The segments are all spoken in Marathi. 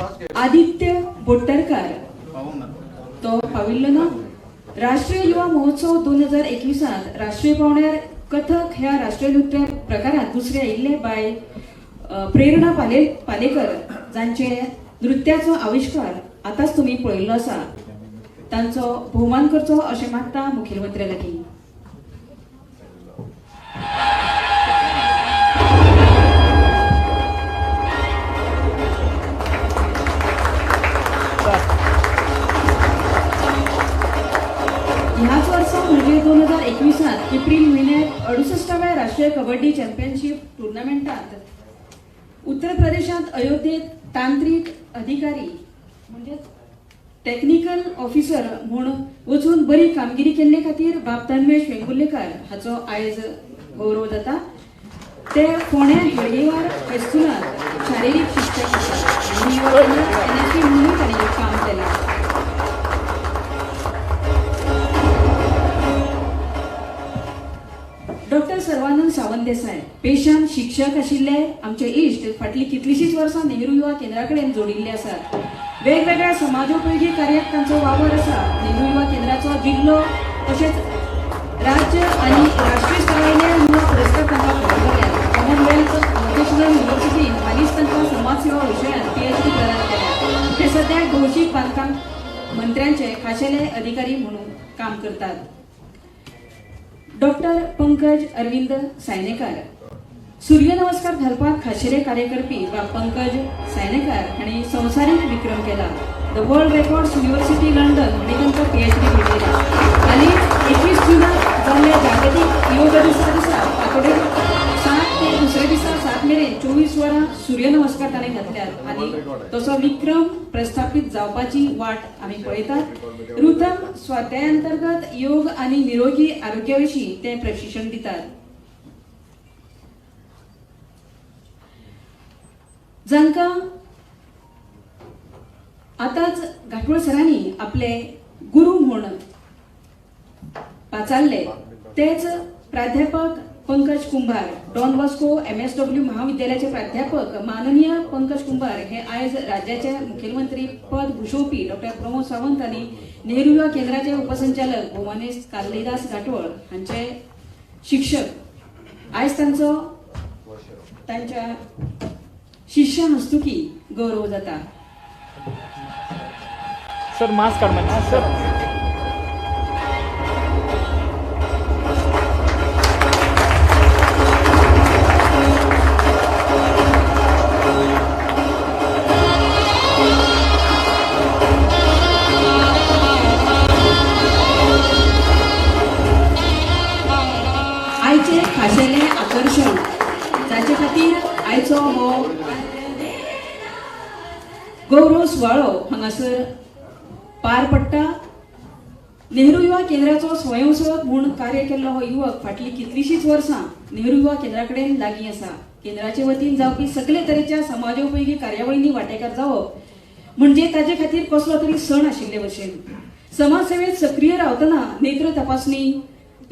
आदित्य बोट्टरकार तो पाविल्लो ना. राष्ट्रीय युवा महोत्सव 2021 राष्ट्रीय पावण्यार कथक ह्या राष्ट्रीय नृत्य प्रकारात दुसरे आयिल्ले बाय प्रेरणा पालेकर जांचे नृत्याचो आविष्कार आताच तुम्ही पळयल्लो आसा. तांचो भोवमान करचो अशें मागता मुखेलमंत्र्या लागीं. ह्याच वर्सा म्हणजे 2021 एप्रिल महिन्यात 68व्या राष्ट्रीय कबड्डी चॅम्पियनशिप टुर्नामेंटात उत्तर प्रदेशात अयोध्येत तांत्रिक अधिकारी म्हणजे टेक्निकल ऑफिसर म्हणून वचून बरी कामगिरी केल्ले खातीर बाब तन्मेश वेंगुर्लेकार हाचो आयज गौरव जाता. ते फोंड्या हेळगेवार हायस्कुलांत शारिरीक शिक्षक आसात आनी NSP म्हणून तांणी काम केलां. डॉक्टर सर्वानंद सावंत देसाय पेशान शिक्षक आशिल्ले आमचे इश्ट फाटली कितलीशीच वर्सां नेहरू युवा केंद्रा कडेन जोडिल्ले आसात. वेगवेगळ्या समाजोपयोगी कार्यात तांचो वावर आसा. नेहरू युवा केंद्राचो जिल्लो तशेंच राज्य आनी राष्ट्रीय स्तरावयले युवा पुरस्कार तांकां फावो जाल्यात. कॉमनवेल्थ नॅशनल युनिव्हर्सिटीन हालींच तांकां समाजसेवा विशयांत PhD प्रदान केल्या. ते सद्या भौशीक बांदकाम मंत्र्यांचे खाशेले अधिकारी म्हणून काम करतात. डॉक्टर पंकज अरविंद सायनेकर सूर्य नमस्कार घालपाक खाशेले कार्य करपी बाब पंकज सायनेकर हांणी संवसारीक विक्रम केला. The world records university London हांणी तांकां PhD मेळयला. आनी 21 जुनाक जाल्ल्या जागतीक योग दिसा फांतोडेर 7 ते दुसऱ्या दिसा 7 मेरेन 24 वरां सूर्य नमस्कार ताणें घातल्यात आनी तसो विक्रम प्रस्थापीत जावपाची वाट आमी पळयतात. रुतम स्वाध्याय अंतर्गत योग आनी निरोगी आरोग्या विशीं ते प्रशिक्षण दितात. जांकां आतांच घाटवळ सरांनी आपले गुरू म्हूण पाचारले तेच प्राध्यापक पंकज कुंभार डॉन बॉस्को MSW महाविद्यालयाचे प्राध्यापक माननीय पंकज कुंभार हे आयज राज्याचे मुखेलमंत्री पद भूषवपी डॉक्टर प्रमोद सावंत आनी नेहरू युवा केंद्राचे उपसंचालक भोमानेश कालिदास घाटवळ हांचे शिक्षक आयज तांच्या शिष्या हस्तुकी गौरव जाता. सर मास्क काढ सर. आयचे खाशेले आकर्षण जाचे खातीर आयचो हो गौरव सुवाळो हांगासर पार पडटा. नेहरू युवा केंद्राचो स्वयंसेवक म्हणून कार्य केल्लो हो युवक फाटली कितलीशीच वर्सां नेहरू युवा केंद्रा कडेन लागीं आसा. केंद्राचे वतीन जावपी सगळे तरेच्या समाजोपयोगी कार्यावळींनी वांटेकार जावप म्हणजे ताचे खातीर कसलो तरी सण आशिल्ले भशेन. समाजसेवेत सक्रिय रावतना नेत्र तपासणी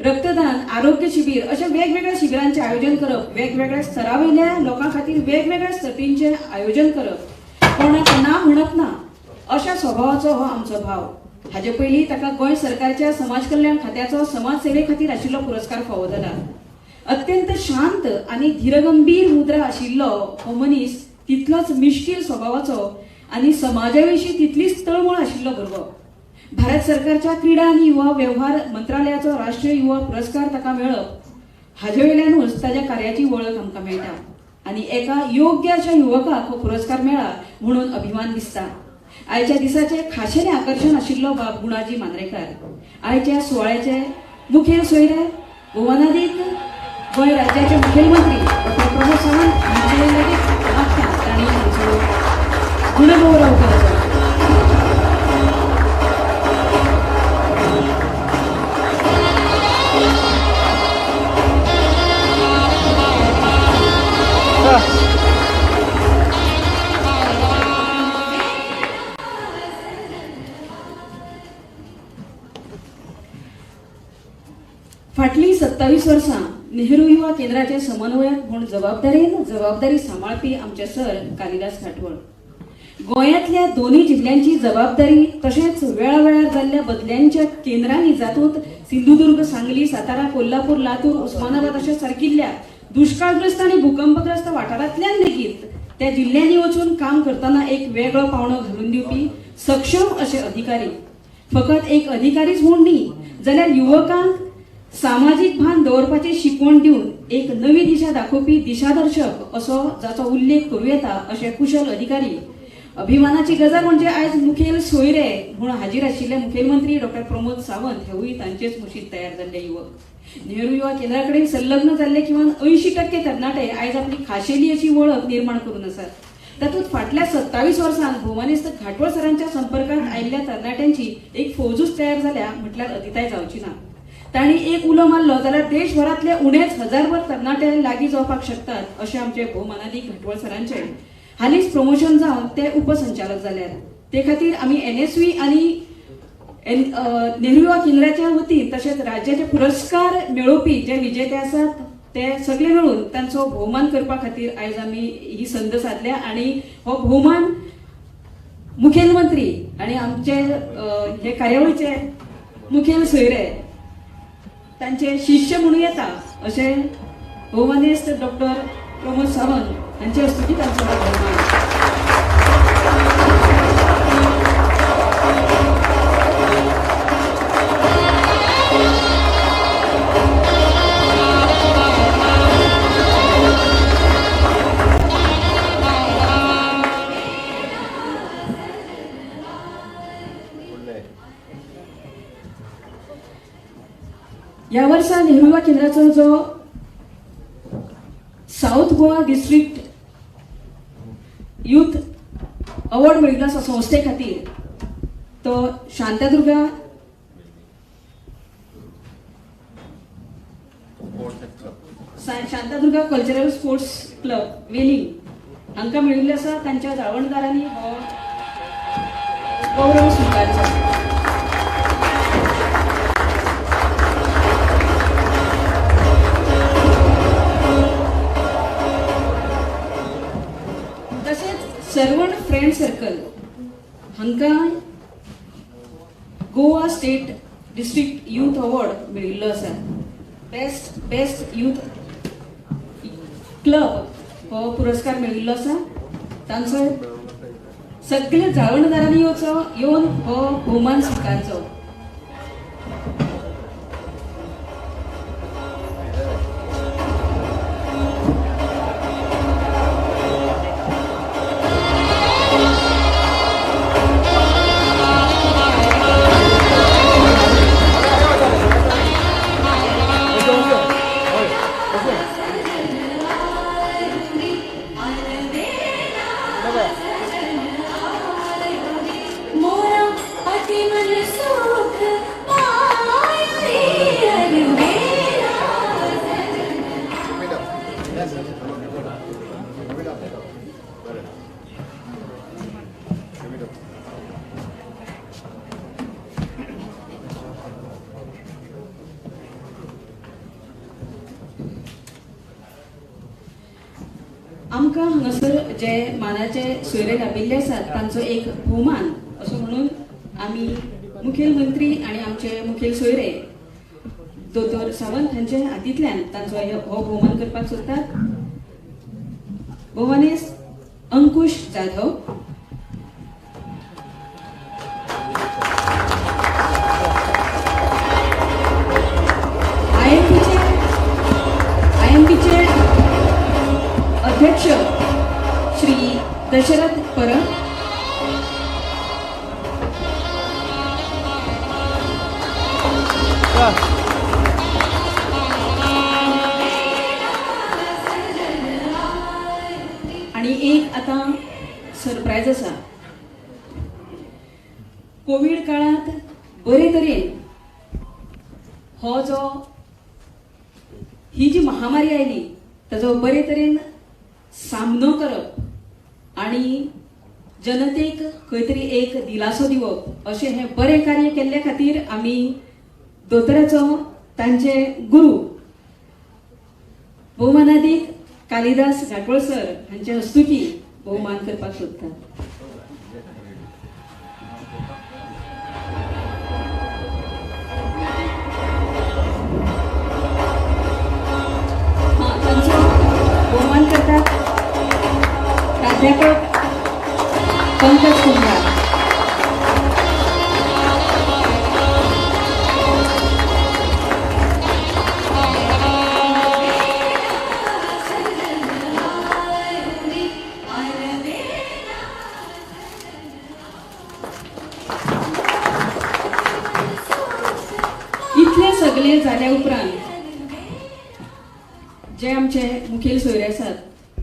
रक्तदान आरोग्य शिबीर अशा वेगवेगळ्या शिबिरांचे आयोजन करप. वेगवेगळ्या स्तरावयल्या लोकां खातीर वेगवेगळ्या सर्तींचे आयोजन करप. कोणाक ना म्हणप ना अशा स्वभावाचो हो आमचो भाव. हाजे पयलीं ताका गोंय सरकारच्या समाज कल्याण खात्याचो समाज सेवे खातीर आशिल्लो पुरस्कार फावो जाला. अत्यंत शांत आनी धीरगंभीर मुद्रा आशिल्लो हो मनीस तितलोच मिश्कील स्वभावाचो आनी समाजा विशीं तितलीच तळमळ आशिल्लो भुरगो. भारत सरकारच्या क्रीडा आनी युवा वेव्हार मंत्रालयाचो राष्ट्रीय युवा पुरस्कार ताका मेळप हाजे वयल्यानूच ताच्या कार्याची वळख आमकां मेळटा. आनी एका योग्य अशा युवकाक हो पुरस्कार मेळ्ळा म्हणून अभिमान दिसता. आयच्या दिसाचे खाशेले आकर्षण आशिल्लो बाब गुणाजी मांद्रेकार. आयच्या सुवाळ्याचे मुखेल सोयरे भुवनादीक गोंय राज्याचे मुखेलमंत्री डॉक्टर प्रमोद सावंत हांचे लेगीत मागता तांणी हांचो गुणगौरव करचो. फाटली 27 वर्सां नेहरू युवा केंद्राचे समन्वयक म्हणून जबाबदारी सांबाळपी आमचे सर कालिदास घाटवळ. गोंयांतल्या दोन्ही जिल्ह्यांची जबाबदारी तशेंच वेळावेळार जाल्ल्या बदल्यांच्या केंद्रांनी जातूंत सिंधुदुर्ग, सांगली, सातारा, कोल्हापूर, लातूर, उस्मानाबाद अशा सारकिल्ल्या दुष्काळग्रस्त आणि भूकंपग्रस्त वाठारांतल्यान लेगीत त्या जिल्ह्यांनी वचून काम करताना एक वेगळो पावणो घालून दिवपी सक्षम असे अधिकारी, फकत एक अधिकारीच म्हूण न्ही जाल्यार युवकांक सामाजीक भान दवरपाची शिकवण दिवन एक नवी दिशा दाखोवपी दिशादर्शक असो जाचो उल्लेख करूं येता असे कुशल अधिकारी. अभिमानाची गजाल म्हणजे आयज मुखेल सोयरे म्हूण हाजीर आशिल्ले मुखेलमंत्री डॉ. प्रमोद सावंत हेवूय तांचेच कुशीत तयार जाल्ले युवक. नेहरू युवा केंद्रा कडेन संलग्न जाल्ले किमान 80% तरणाटे आयज आपली खाशेली अशी वळख निर्माण करून आसात. तातूंत फाटल्या 27 वर्सांत भौमानेस्त घाटवळ सरांच्या संपर्कांत आयिल्ल्या तरणाट्यांची एक फौजूच तयार जाल्या म्हटल्यार अतिताय जावची ना. तांणी एक उलो मारलो जाल्यार देशभरातले उणेच 1000भर तरणाटे लागीं जावपाक शकतात अशें आमचे भौमानादी घाटवळ सरांचे हालींच प्रमोशन जावन ते उपसंचालक जाल्यार. ते खातीर आमी NSV आनी नेहरू युवा केंद्राच्या वतीन तशेंच राज्याचे पुरस्कार मेळोवपी जे विजेते आसात ते सगळे मिळून तांचो भोवमान करपा खातीर आयज आमी ही संद साधल्या आणि हो भोवमान मुखेलमंत्री आणि आमचे हे कार्यावळीचे मुखेल सोयरे तांचे शिष्य म्हणून येता असे भौमानेस्त डॉ. प्रमोद सावंत हांचे हस्तुकी तांचो भोवमान. या वर्सा नेहरू युवा केंद्राचो जो south Goa district youth award मेळिल्लो आसा संस्थे खातीर तो शांतादुर्गा कल्चरल स्पोर्ट्स क्लब वेलिंग हांकां मेळिल्लो आसा. तांच्या जाळवणदारांनी हो गौरव स्विकारलो. सर्वण फ्रेंड सर्कल हांकां Goa state district youth award मेळिल्लो आसा. बेस्ट युथ क्लब हो पुरस्कार मेळिल्लो आसा. तांचो सगळे जाळवणदारांनी येवन हो भोवमान स्विकारचो. आमकां हांगासर जे मानाचे सोयरे लाभिल्ले आसात तांचो एक भोवमान असो म्हणून आमी मुखेलमंत्री आणि आमचे मुखेल सोयरे दोतोर सावंत हांचे हातींतल्यान तांचो हो भोवमान करपाक सोदतात. भोवमानेस्त अंकुश जाधव, IMPचे अध्यक्ष श्री दशरथ परब, आणि एक आता सरप्राईज आसा. कोविड काळात बरे तरेन ही जी महामारी आयली ताजो बरे तरेन सामनो करप आणि जनतेक खंय तरी एक दिलासो दिवप अशें हे बरे कार्य केल्ले खातीर आमी दोतोराचो तांचे गुरू भौमानादीक कालिदास घाटवळ सर हांचे हस्तुकी भोवमान करपाक सोदतात. हां, त्यांचा बहुमान करतात प्राध्यापक पंकज कुंभार. इतले सगळे जाल्या उपरांत जे आमचे मुखेल सोयरे आसात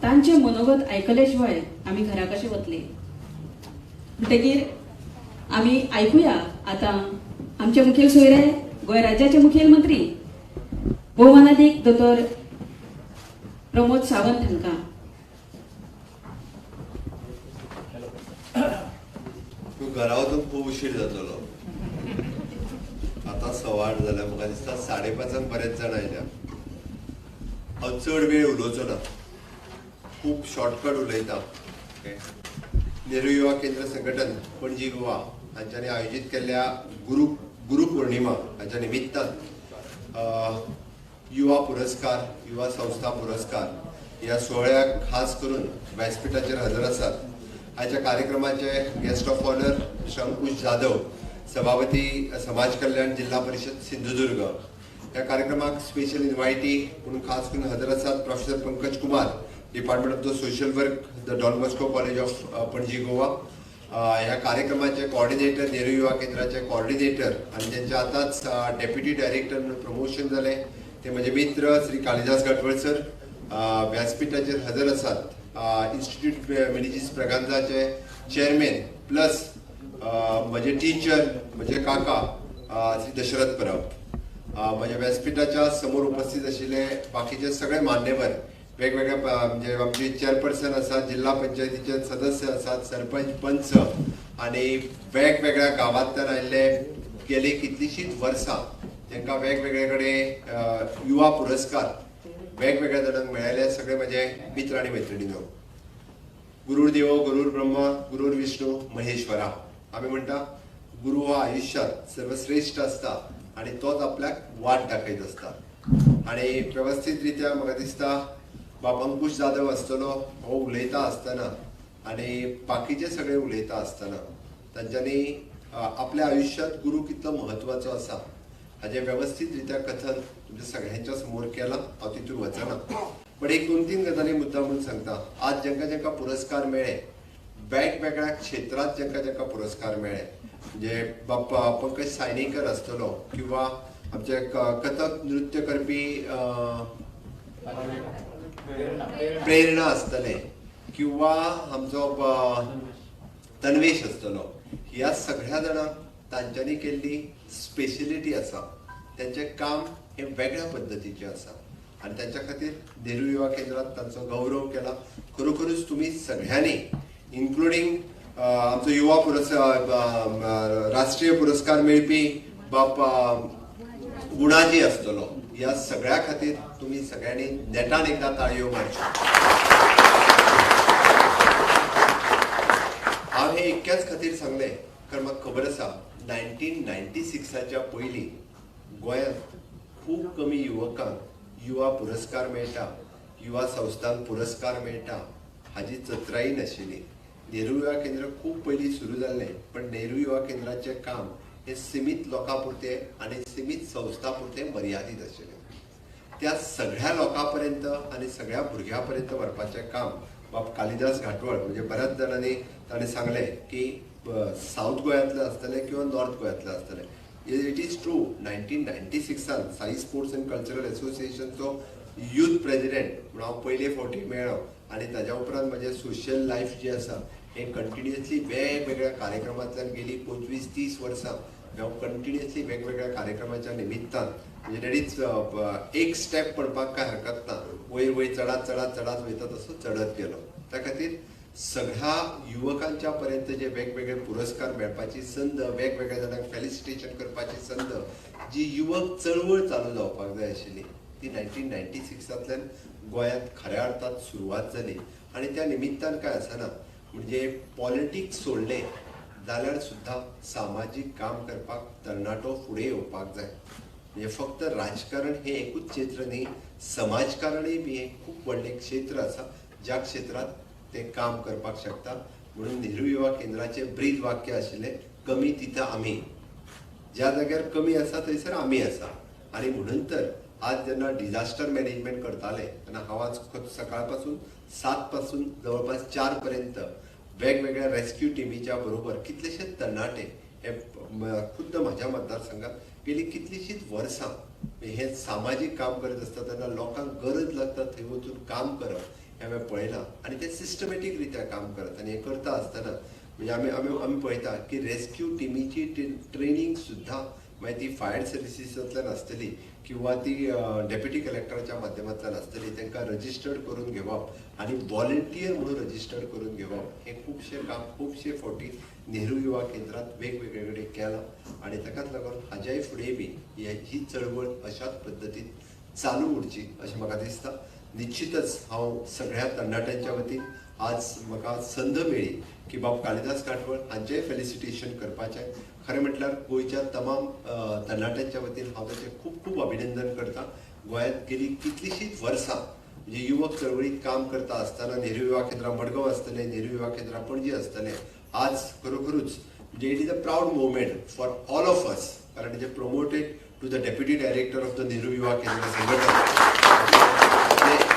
तांचे मनोगत आयकले शिवाय आमी घरा कशे वतले. म्हणटकीर आमी आयकुया आतां आमचे मुखेल सोयरे गोंय राज्याचे मुखेलमंत्री भौमानाधिक दोतोर प्रमोद सावंत हांकां. तूं घरा वचून खूब उशीर जातलो. आतां 8:15 जाल्या. म्हाका दिसता 5:30 बरेच जाण आयल्या. हांव चड वेळ उलोवचो ना, खूब शॉर्टकट उलयता. नेहरू युवा केंद्र संघटन पणजी गोवा हांच्यांनी आयोजीत केल्ल्या गुरू पौर्णिमा हाच्या निमित्तान युवा पुरस्कार, युवा संस्था पुरस्कार ह्या सोहळ्याक खास करून व्यासपीठाचेर हजर आसात. हाच्या कार्यक्रमाचे गेस्ट ऑफ ऑनर श्री अंकुश जाधव, सभापती समाज कल्याण जिल्हा परिषद सिंधुदुर्ग. ह्या कार्यक्रमाक स्पेशल इन्वायटी म्हणून खास करून हजर आसात professor Pankaj Kumar, department of the social work, the Don Bosco college of Panaji Goa. ह्या कार्यक्रमाचे कोऑर्डिनेटर, नेहरू युवा केंद्राचे कोऑर्डिनेटर आणि त्यांचे आताच डेप्युटी डायरेक्टर म्हणून प्रमोशन झाले ते म्हणजे मित्र श्री कालिदास घाटवळकर व्यासपीठाचेर हजर आसात. इन्स्टिट्यूट मेडिजिस प्रगांजाचे चेअरमॅन प्लस म्हजे टीचर, म्हजे काका श्री दशरथ परब. माझ्या व्यासपीठाच्या समोर उपस्थित असलेले बाकीचे सगळे मान्यवर, वेगवेगळ्या म्हणजे आमचे चेअरपर्सन असतात, जिल्हा पंचायतीचे सदस्य असतात, सरपंच, पंच आणि वेगवेगळ्या गावांतल्यान आयिल्ले गेली कितलीशीच वर्सां तांकां वेगवेगळे कडेन युवा पुरस्कार वेगवेगळ्या जाणांक मेळ्ळे. सगळे म्हजे मित्र आनी मैत्रिणींनो. गुरुर देवो, गुरुर ब्रह्मा, गुरुर विष्णू, महेश्वरा. आमी म्हणटा गुरु हो आयुष्यात सर्वश्रेष्ठ असता आणि तोच आपल्याक वाट दाखयत असता. आणि व्यवस्थित रित्या म्हाका दिसता बाब अंकुश जाधव आसतलो हो उलयता आसतना आणि बाकीचे सगळे उलयता आसतना तांच्यांनी आपल्या आयुष्यात गुरु कितलो म्हत्वाचो आसा हाजें व्यवस्थित रित्या कथन तुमच्या सगळ्यांच्या समोर केलां. हांव तितून वचना, पण एक 2-3 गजाली मुद्दा म्हणून सांगता. आज जांकां जांकां पुरस्कार मेळ्ळे, वेगवेगळ्या क्षेत्रात जांकां जांकां पुरस्कार मेळ्ळे, म्हणजे बाप्पा पंकज सायनीकर आसतलो किंवा आमचे कथक नृत्य करपी प्रेरणा आसतले किंवा आमचो तन्वेश आसतलो. ह्या सगळ्या जाणांक तांच्यांनी केल्ली स्पेशलिटी आसा. त्यांचे काम हे वेगळ्या पद्धतीचे आसा आणि त्यांच्या खातीर नेहरू युवा केंद्रात तांचो गौरव केला. खरोखरूच तुम्ही सगळ्यांनी इन्क्लुडींग आमचो युवा पुरस्कार, राष्ट्रीय पुरस्कार मेळपी बाप गुणाजी आसतलो, ह्या सगळ्या खातीर तुम्ही सगळ्यांनी नेटान एकदा ताळयो मारच्यो. हांव हे इतक्याच खातीर सांगलें कारण म्हाका खबर आसा 1996च्या पयलीं गोंयांत खूब कमी युवकांक युवा पुरस्कार मेळटा, युवा संस्थांक पुरस्कार मेळटा हाची चत्राई नाशिल्ली. नेहरू युवा केंद्र खूब पयलीं सुरू जाल्लें, पण नेहरू युवा केंद्राचें काम हे सीमित लोकां पुरते आणि सीमित संस्था पुरते मर्यादित आशिल्लें. त्या सगळ्या लोकां पर्यंत आणि सगळ्या भुरग्यां पर्यंत व्हरपाचें काम बाब कालिदास घाटवळ म्हणजे बऱ्याच जाणांनी ताणें सांगलें की साऊथ गोंयांतले आसतले किंवा नॉर्थ गोंयांतले आसतले. It is true. 1996 Sai sports and cultural एसोसिएशनचो यूथ प्रेसिडेंट म्हणून हांव पयले फावटी मेळ्ळो आणि ताच्या उपरांत म्हजें सोशल लायफ जें आसा हें कंटिन्युअसली वेगवेगळ्या कार्यक्रमांतल्यान गेली 25-30 वर्सां हांव कंटिन्युअसली वेगवेगळ्या कार्यक्रमाच्या निमित्तान म्हणजे डेट एक स्टेप पडपाक काय हरकत ना, वयर वयर चडात चडात चडात वयता तसो चडत गेलो. त्या खातीर सगळ्या युवकांच्या पर्यंत जे वेगवेगळे पुरस्कार मेळपाची संद, वेगवेगळ्या जाणांक फेलिसिटेशन करपाची संद, जी युवक चळवळ चालू जावपाक जाय आशिल्ली ती 1996तल्यान गोंयांत खऱ्या अर्थात सुरवात जाली. आणि त्या निमित्तान काय आसना म्हणजे पॉलिटिक्स सोडलें, जाल्यार सुद्धा सामाजीक काम करपाक तरणाटो फुडें येवपाक जाय. म्हणजे फक्त राजकारण हे एकूच क्षेत्र न्ही, समाजकारणय बी हे खूप व्हडलें क्षेत्र आसा ज्या क्षेत्रात ते काम करपाक शकता. म्हणून नेहरू युवा केंद्राचे ब्रीद वाक्य आशिल्लें, कमी तिथं आमी. ज्या जाग्यार कमी आसा थंयसर आमी आसा. आणि म्हणून तर आज जेन्ना डिझास्टर मॅनेजमेंट करताले तेन्ना हांव आज सकाळ पासून 7 पासून जवळपास 4 पर्यंत वेगवेगळ्या रेस्क्यू टिमीच्या बरोबर कितलेशेच तरणाटे हे खुद्द म्हाज्या मतदारसंघात गेली कितलीशींच वर्सां हे सामाजीक काम करत आसता तेन्ना लोकांक गरज लागता थंय वचून काम करप हें हांवें पळयलां. आनी ते सिस्टमॅटीक रित्या काम करत. आनी हें करता आसतना म्हणजे आमी पळयता की रेस्क्यू टिमीची ट्रेनिंग सुद्धा मागीर ती फायर सर्विसीसांतल्यान आसतली किंवा ती डेप्युटी कलेक्टराच्या माध्यमांतल्यान आसतली. तांकां रजिस्टर्ड करून घेवप आनी व्हॉलंटियर म्हणून रजिस्टर्ड करून घेवप हें खुबशें काम खुबशे फावटी नेहरू युवा केंद्रांत वेगवेगळे कडेन केलां. आनी ताकाच लागून हाज्याय फुडें बी ही चळवळ अशाच पद्दतीन चालू उरची अशें म्हाका दिसता. निश्चितच हांव सगळ्या तरणाट्यांच्या वतीन आज म्हाका संद मेळ्ळी की बाब कालिदास काटवळ हांचेंय फेलिसिटेशन करपाचें. खरें म्हटल्यार गोंयच्या तमाम तरणाट्यांच्या वतीन हांव ताचें खूब खूब अभिनंदन करतां. गोंयांत गेली कितलीशींच वर्सां म्हणजे युवक चळवळीत काम करता आसतना नेहरू युवा केंद्रां मडगांव आसतलें, नेहरू युवा केंद्रां पणजी आसतलें, आज खरोखरूच म्हणजे it is a proud movement for all of us. कारण जे promoted to the deputy director of the Nehru Yuva Kendra संघटन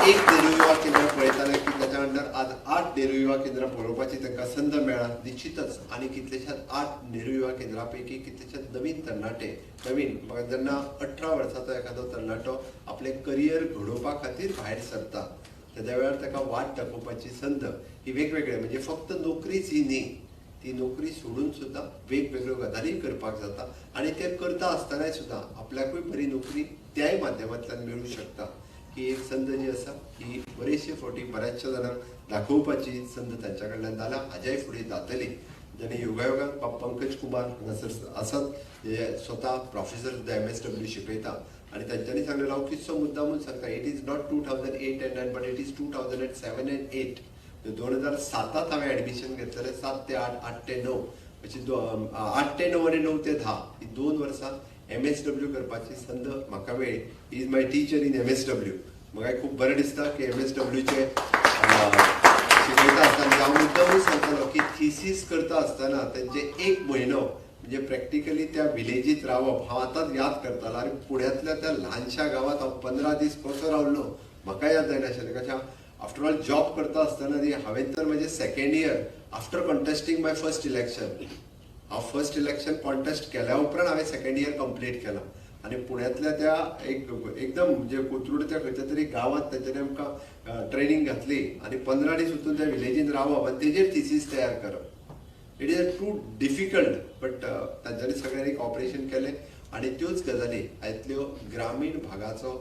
एक नेहरू युवा केंद्र पळयताले की ताच्या अंडर आज 8 नेहरू युवा केंद्रां पळोवपाची तांकां संद मेळ्ळा. निश्चितच आनी कितलेशेच 8 नेहरू युवा केंद्रां पैकी कितलेशेच नवीन तरणाटे म्हाका जेन्ना 18 वर्साचो एखादो तरणाटो आपले करियर घडोवपा खातीर भायर सरता तेद्या वेळार ताका वाट दाखोवपाची संद ही वेगवेगळे म्हणजे फक्त नोकरीच ही न्ही, ती नोकरी सोडून सुद्धा वेगवेगळ्यो गजाली करपाक जाता. आनी ते करता आसतनाय सुद्धा आपल्याकूय बरी नोकरी त्याय माध्यमांतल्यान मेळूं शकता. ही एक संद जी आसा ही बरेचशे फावटी बऱ्याचशा जाणांक दाखोवपाची संद तांच्या कडल्यान जाल्या, हाज्याय फुडें जातली. जेणे योगायोगान पंकज कुमार हांगासर आसात जे स्वता प्रोफेसर सुद्दां MSW शिकयता. आनी तांच्यांनी सांगलेलो हांव कितसो मुद्दामून सांगता, it is not 2008 and 9 but it is 2007 and 8. 2007 हांवें एडमिशन घेतलेलें 7 ते 8, 8 ते 9 अशी 8 ते 9 आनी 9 ते 10 ही 2 वर्सां MSW करपाची संद म्हाका मेळ्ळी. Is my teacher in MSW. म्हाका खूब बरें दिसता की MSWचे शिकयता आसतना हांव मुद्दामूच सांगतालो की थिसीस करता आसतना तेंचे 1 म्हयनो म्हणजे प्रॅक्टिकली त्या विलेजीत रावप. हांव आतांच याद करतालो आनी पुण्यातल्या त्या ल्हानशा गांवांत हांव 15 दीस कसो रावलो म्हाका याद जायनाशिल्लें. कशें आफ्टर ऑल जॉब करता आसतना न्ही हांवें तर म्हजें 2nd इयर आफ्टर कॉन्टेस्टींग माय फर्स्ट इलेक्शन हांव फर्स्ट इलेक्शन कॉन्टेस्ट केल्या उपरांत हांवें 2nd इयर कंप्लीट केलां. आनी पुण्यातल्या त्या एकदम म्हणजे कोथरूड त्या खंयच्या तरी गांवांत तेंच्यांनी आमकां ट्रेनींग घातली आनी 15 दीस वचून त्या विलेजीन रावप आनी तेजेर थिसीस तयार करप. It is too difficult but तांच्यांनी सगळ्यांनी कॉपरेशन केलें. आनी त्योच गजाली आयतल्यो ग्रामीण भागाचो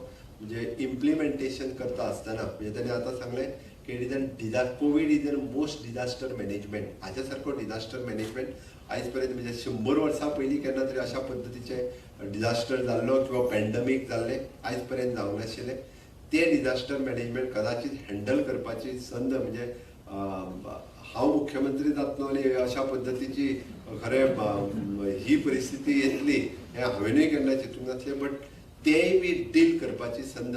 म्हणजे इम्प्लिमेंटेशन करता आसतना म्हणजे ताणें आतां सांगलें की it is Covid is an most disaster management. हाज्या सारको डिझास्टर मॅनेजमेंट आयज पर्यंत म्हणजे 100 वर्सां पयलीं केन्ना तरी अशा पद्दतीचे डिझास्टर जाल्लो किंवा पॅन्डमीक जाल्लें आयज पर्यंत जावंक नाशिल्लें. ते डिझास्टर मॅनेजमेंट कदाचित हँडल करपाची संद म्हणजे हांव मुख्यमंत्री जातलो आनी अशा पद्दतीची खरें ही परिस्थिती येतली हें हांवेनूय केन्ना चिंतूंक नासलें. बट तेय बी डील करपाची संद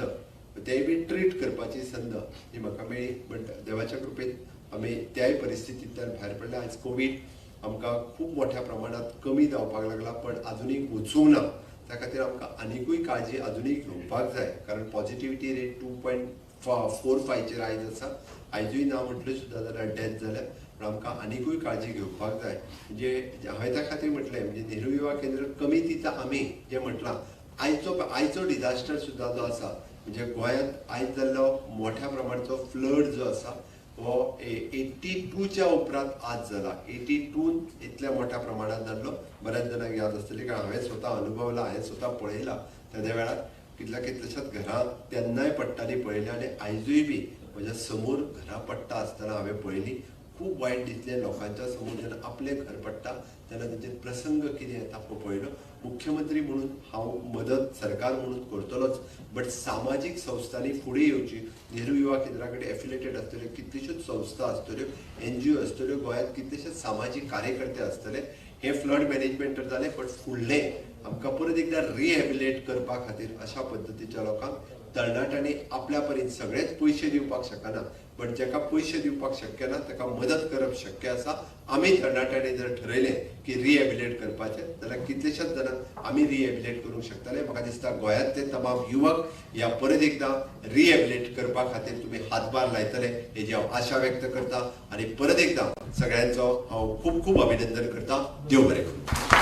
तेय बी ट्रीट करपाची संद ही म्हाका मेळ्ळी. बट देवाच्या कृपेन आमी त्याय परिस्थितींतल्यान भायर पडले. आयज कोवीड आमकां खूब मोठ्या प्रमाणांत कमी जावपाक लागला पण आजुनूय वचूंक ना. त्या खातीर आमकां आनिकूय काळजी आजुनूय घेवपाक जाय. कारण पॉझिटिव्हिटी रेट 2.45चेर आयज आसा. आयजूय ना म्हटलें सुद्दां जाल्यार डेथ जाल्या. पण आमकां आनिकूय काळजी घेवपाक जाय. म्हणजे हांवें त्या खातीर म्हटलें म्हणजे नेहरू युवा केंद्र कमी तिथं आमी जें म्हटलां आयचो डिझास्टर सुद्दां जो आसा म्हणजे गोंयांत आयज जाल्लो मोठ्या प्रमाणाचो फ्लड जो आसा हो 82च्या उपरांत आज जाला. 82 इतल्या मोठ्या प्रमाणात जाल्लो बऱ्याच जाणांक याद आसतली कारण हांवें स्वता अनुभवला हांवें स्वता पळयलां. तेद्या वेळार कितल्याशाच घरां तेन्नाय पडटालीं पळयलीं आनी आयजूय बी म्हज्या समोर घरां पडटा आसतना हांवें पळयलीं. खूप वायट दिसलें लोकांच्या समोर जेन्ना आपले घर पडटा तेन्ना तेंचे प्रसंग कितें येता पळयलो. मुख्यमंत्री म्हणून हांव मदत सरकार म्हणून करतलोच, बट सामाजीक संस्थांनी फुडें येवची. नेहरू युवा केंद्रा कडेन एफिलेटेड आसतल्यो कितल्योश्योच संस्था आसतल्यो, NGO आसतल्यो, गोंयांत कितलेशेच सामाजीक कार्यकर्ते आसतले. हे फ्लड मॅनेजमेंट तर जालें, बट फुडलें आमकां परत एकदा रिहॅबिलेट करपा खातीर अशा पद्दतीच्या लोकांक तरणाट्यांनी आपल्या परीन सगळेच पयशे दिवपाक शकना, बट जेका पयशे दिवपाक शक्य ना ताका मदत करप शक्य आसा. आमी तरणाट्यांनी जर ठरयलें की रिहॅबिलेट करपाचें जाल्यार कितलेशेच जाणांक आमी रिहॅबिलेट करूंक शकतले. म्हाका दिसता गोंयांतले तमाम युवक ह्या परत एकदा रिहॅबिलेट करपा खातीर तुमी हातभार लायतले हेजी हांव आशा व्यक्त करता. आनी परत एकदा सगळ्यांचो हांव खूब खूब अभिनंदन करता. देव बरें करूं.